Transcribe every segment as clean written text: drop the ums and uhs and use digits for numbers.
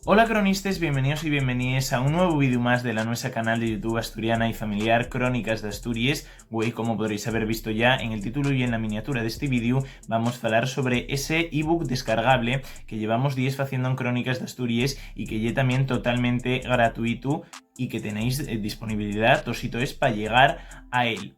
Hola cronistas, bienvenidos y bienvenidas a un nuevo vídeo más de la nuestra canal de YouTube asturiana y familiar Crónicas de Asturias. Como podréis haber visto ya en el título y en la miniatura de este vídeo, vamos a hablar sobre ese ebook descargable que llevamos días haciendo en Crónicas de Asturias y que ya también totalmente gratuito y que tenéis disponibilidad tositoes para llegar a él.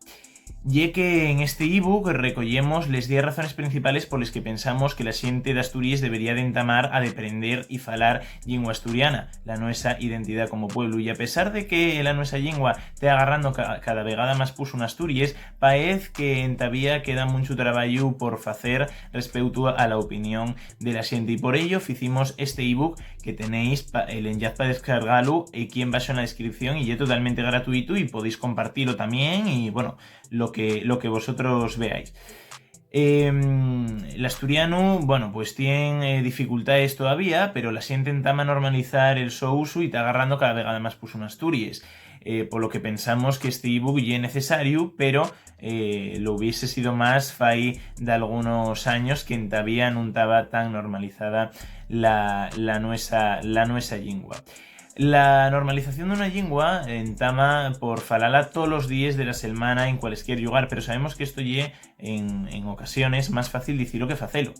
Ya que en este ebook recollemos les 10 razones principales por las que pensamos que la xente de Asturias debería de entamar a deprender y falar lingua asturiana, la nuestra identidad como pueblo. Y a pesar de que la nuestra lingua te agarrando cada vegada más puso en Asturias, parece que todavía queda mucho trabajo por hacer respecto a la opinión de la xente. Y por ello hicimos este ebook que tenéis el enlace para descargarlo aquí en bajo en la descripción y es totalmente gratuito y podéis compartirlo también y bueno, lo que vosotros veáis. El asturiano, bueno, pues tiene dificultades todavía, pero la xente intenta normalizar el so uso y está agarrando cada vez más puso en Asturias. Por lo que pensamos que este ebook ya es necesario, pero lo hubiese sido más fai de algunos años que todavía no estaba tan normalizada la nuestra lingua. La normalización de una lengua entama por falarla todos los días de la semana en cualquier lugar, pero sabemos que esto es en ocasiones más fácil decirlo que facelo.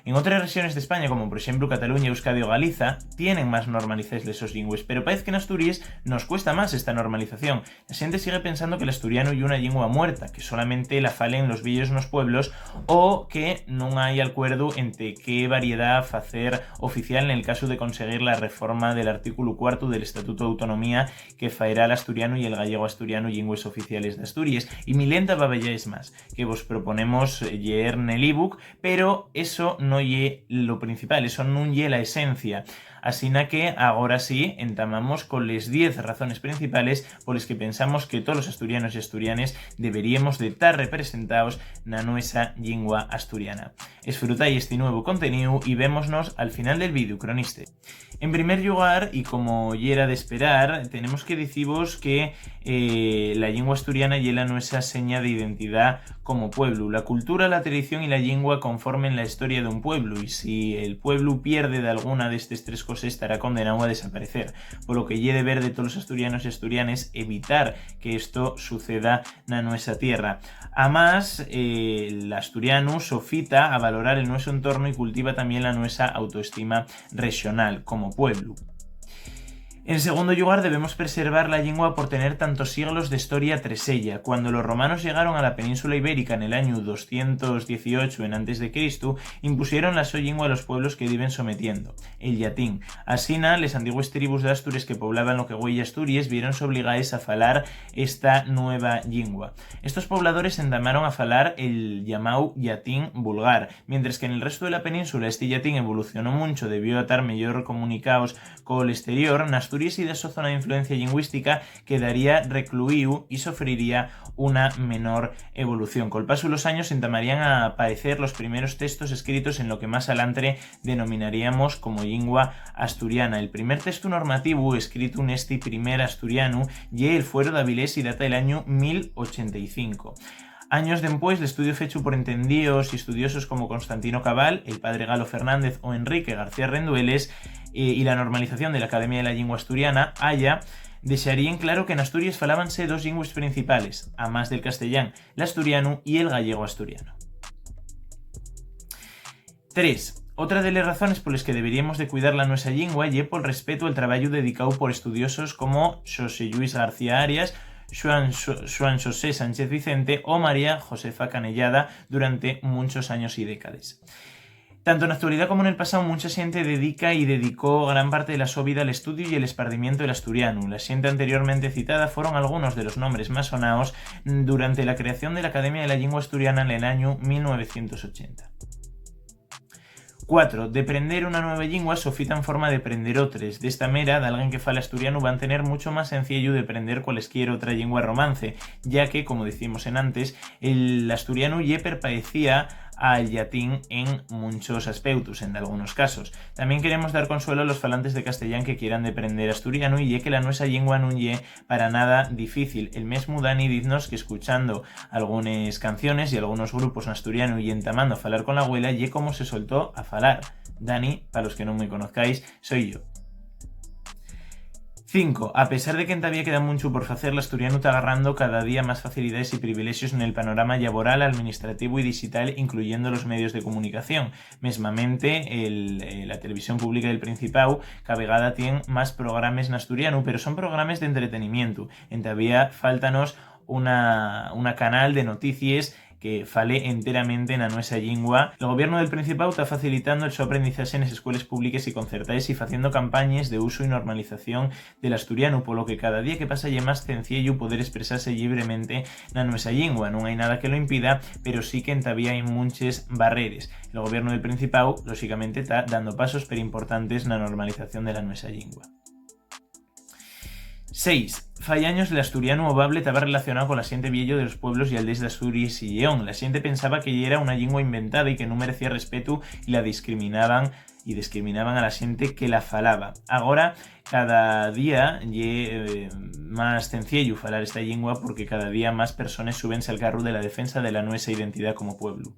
En otras regiones de España, como por ejemplo Cataluña, Euskadi o Galiza, tienen más normalizadas esos lingües, pero parece que en Asturias nos cuesta más esta normalización. La gente sigue pensando que el asturiano es una lengua muerta, que solamente la falen los villos en los pueblos, o que no hay acuerdo entre qué variedad hacer oficial en el caso de conseguir la reforma del artículo 4 del Estatuto de Autonomía que faerá el asturiano y el gallego asturiano lingües oficiales de Asturias. Y mi lenta babella es más, que vos proponemos leer en el ebook, pero eso no ye lo principal, eso no ye la esencia. Así que ahora sí entamamos con las 10 razones principales por las que pensamos que todos los asturianos y asturianes deberíamos de estar representados en la nuestra lengua asturiana. Disfrutáis este nuevo contenido y vémonos al final del vídeo, cronistas. En primer lugar, y como ya era de esperar, tenemos que deciros que la lengua asturiana y la nuestra seña de identidad como pueblo. La cultura, la tradición y la lengua conformen la historia de un pueblo, y si el pueblo pierde de alguna de estas tres cosas estará condenado a desaparecer, por lo que ya deber de todos los asturianos y asturianes evitar que esto suceda en nuestra tierra. Además, el asturiano sofita a valorar el nuestro entorno y cultiva también la nuestra autoestima regional como pueblo. En segundo lugar, debemos preservar la lengua por tener tantos siglos de historia tras ella. Cuando los romanos llegaron a la península ibérica en el año 218 en a.C., impusieron la su lengua a los pueblos que viven sometiendo, el latín. Asina, las antiguas tribus de Asturias que poblaban lo que hoy Asturias vieronse obligadas a falar esta nueva lengua. Estos pobladores entamaron a falar el llamado latín vulgar, mientras que en el resto de la península este latín evolucionó mucho debido a estar mejor comunicados con el exterior. En Asturias y de su zona de influencia lingüística quedaría recluido y sufriría una menor evolución. Con el paso de los años entamarían a aparecer los primeros textos escritos en lo que más adelante denominaríamos como lengua asturiana. El primer texto normativo escrito en este primer asturiano y el Fuero de Avilés y data del año 1085. Años después, el estudio fecho por entendidos y estudiosos como Constantino Cabal, el padre Galo Fernández o Enrique García Rendueles y la normalización de la Academia de la Lengua Asturiana, dejarían claro que en Asturias falábanse dos lenguas principales, a más del castellán, el asturiano y el gallego asturiano. 3. Otra de las razones por las que deberíamos de cuidar la nuestra lengua es por respeto al trabajo dedicado por estudiosos como José Luis García Arias, Joan José Sánchez Vicente o María Josefa Canellada durante muchos años y décadas. Tanto en la actualidad como en el pasado, mucha gente dedica y dedicó gran parte de la su vida al estudio y el esparcimiento del asturiano. La gente anteriormente citada fueron algunos de los nombres más sonados durante la creación de la Academia de la Lengua Asturiana en el año 1980. 4. Deprender una nueva lengua sofita en forma de aprender otras. De esta manera, de alguien que fala asturiano van a tener mucho más sencillo de aprender cualquier otra lengua romance, ya que, como decimos en antes, el asturiano ya perparecía al latín en muchos aspectos, en algunos casos. También queremos dar consuelo a los falantes de castellán que quieran de aprender asturiano y que la nuestra lengua no ye para nada difícil. El mesmo Dani diznos que escuchando algunas canciones y algunos grupos en asturiano y entamando a falar con la abuela ye como se soltó a falar. Dani, para los que no me conozcáis, soy yo. 5. A pesar de que todavía queda mucho por facer, l'asturianu está agarrando cada día más facilidades y privilegios en el panorama laboral, administrativo y digital, incluyendo los medios de comunicación. Mesmamente, la televisión pública del Principado cada vegada tiene más programas en asturiano, pero son programas de entretenimiento. Todavía faltanos una canal de noticias que fale enteramente en la nuestra lengua. El gobierno del Principado está facilitando el su aprendizaje en las escuelas públicas y concertadas y haciendo campañas de uso y normalización del asturiano, por lo que cada día que pasa ya más sencillo poder expresarse libremente en nuestra lengua. No hay nada que lo impida, pero sí que todavía hay muchas barreras. El gobierno del Principado, lógicamente, está dando pasos pero importantes en la normalización de la nuestra lengua. 6. Fai años el asturiano ovable estaba relacionado con la xente viejo de los pueblos y aldeas de Asturias y Lleón. La xente pensaba que era una lengua inventada y que no merecía respeto y la discriminaban a la xente que la falaba. Ahora, cada día es más sencillo falar esta lengua porque cada día más personas súbense al carro de la defensa de la nuestra identidad como pueblo.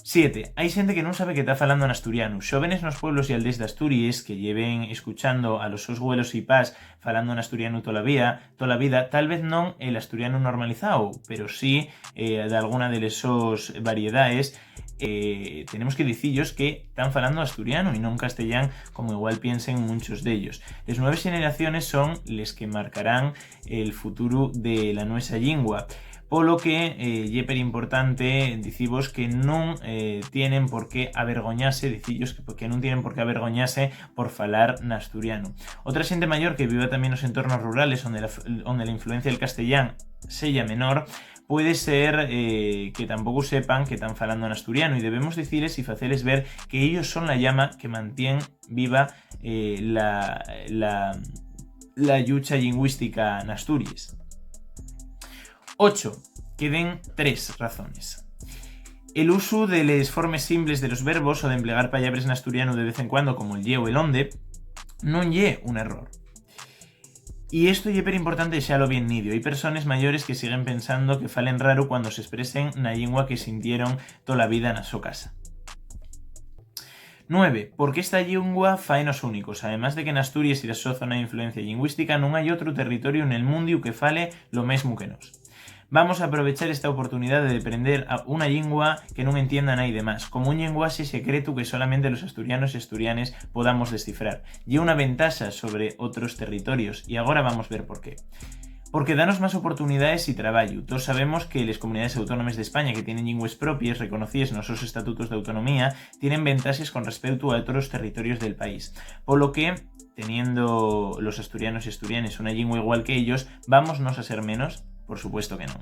7. Hay xente que non sabe que está falando en asturiano. Xóvenes nos pueblos y aldeas de Asturias que lleven escuchando a los sus abuelos y pas falando en asturiano toda la vida, tal vez non el asturiano normalizado, pero sí de alguna de esas variedades. Tenemos que decillos que están falando asturiano y no en castellán, como igual piensen muchos de ellos. Las nuevas generaciones son les que marcarán el futuro de la nuestra lengua. Polo que é per importante dicivos que non tienen por qué avergoñarse, dicillos que non tienen por qué avergoñarse por falar en asturiano. Otra xente mayor que viva tamén nos entornos rurales onde la influencia del castellán sella menor, puede ser que tampoco sepan que están falando en asturiano y debemos decirles y hacerles ver que ellos son la llama que mantiene viva la lucha lingüística en Asturias. 8. Queden 3 razones. El uso de las formas simples de los verbos o de emplear palabras en asturiano de vez en cuando, como el ye o el onde, no ye un error. Y esto es súper importante dejarlo bien nidio. Hay personas mayores que siguen pensando que falen raro cuando se expresen na lengua que sintieron toda la vida en su casa. 9. Porque esta lengua fai nos únicos. Además de que en Asturias y la su zona de influencia lingüística no hay otro territorio en el mundo que fale lo mismo que nos. Vamos a aprovechar esta oportunidad de aprender una lengua que no entienda nadie más, como un lenguaje secreto que solamente los asturianos y asturianes podamos descifrar. Y una ventaja sobre otros territorios, y ahora vamos a ver por qué. Porque danos más oportunidades y trabajo. Todos sabemos que las comunidades autónomas de España que tienen lenguas propias, reconocidas en los estatutos de autonomía, tienen ventajas con respecto a otros territorios del país. Por lo que, teniendo los asturianos y asturianes una lengua igual que ellos, ¿vámonos a ser menos? Por supuesto que no.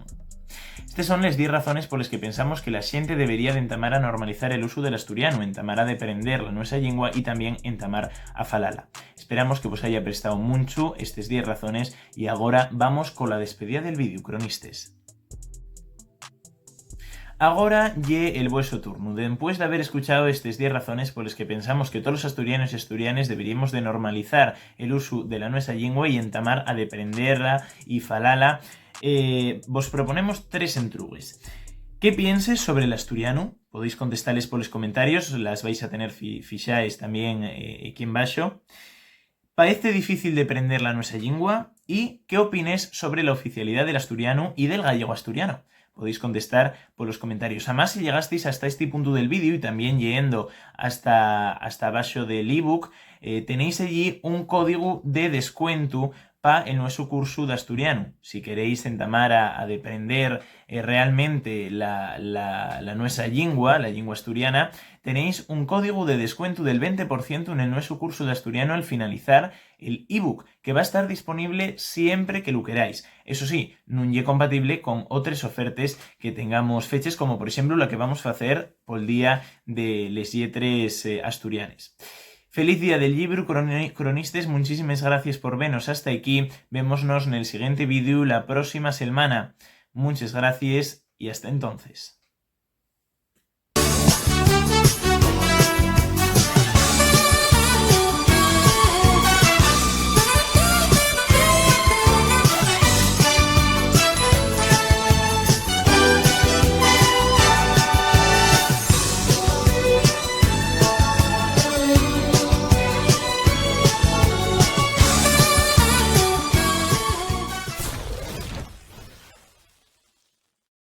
Estas son las 10 razones por las que pensamos que la xente debería de entamar a normalizar el uso del asturiano, entamar a deprender la nuestra lengua y también entamar a falala. Esperamos que vos haya prestado mucho estas 10 razones y ahora vamos con la despedida del vídeo, cronistes. Ahora lle el vuestro turno. Después de haber escuchado estas 10 razones por las que pensamos que todos los asturianos y asturianes deberíamos de normalizar el uso de la nuestra lengua y entamar a deprenderla y falala, vos proponemos 3 entrugues. ¿Qué pienses sobre el asturiano? Podéis contestarles por los comentarios, las vais a tener fichaes también aquí en baixo. ¿Parece difícil de aprender la nuestra lengua? ¿Y qué opines sobre la oficialidad del asturiano y del gallego asturiano? Podéis contestar por los comentarios. Además, si llegasteis hasta este punto del vídeo y también yendo hasta abajo del ebook, tenéis allí un código de descuento para el nuestro curso de asturiano. Si queréis entamar a deprender realmente la nuestra lengua, la lengua asturiana, tenéis un código de descuento del 20% en el nuestro curso de asturiano al finalizar el ebook, que va a estar disponible siempre que lo queráis. Eso sí, no es compatible con otras ofertas que tengamos fechas, como por ejemplo la que vamos a hacer por el día de les lletres asturianes. Feliz día del libro, cronistes, muchísimas gracias por vernos hasta aquí. Vémonos en el siguiente vídeo la próxima semana. Muchas gracias y hasta entonces.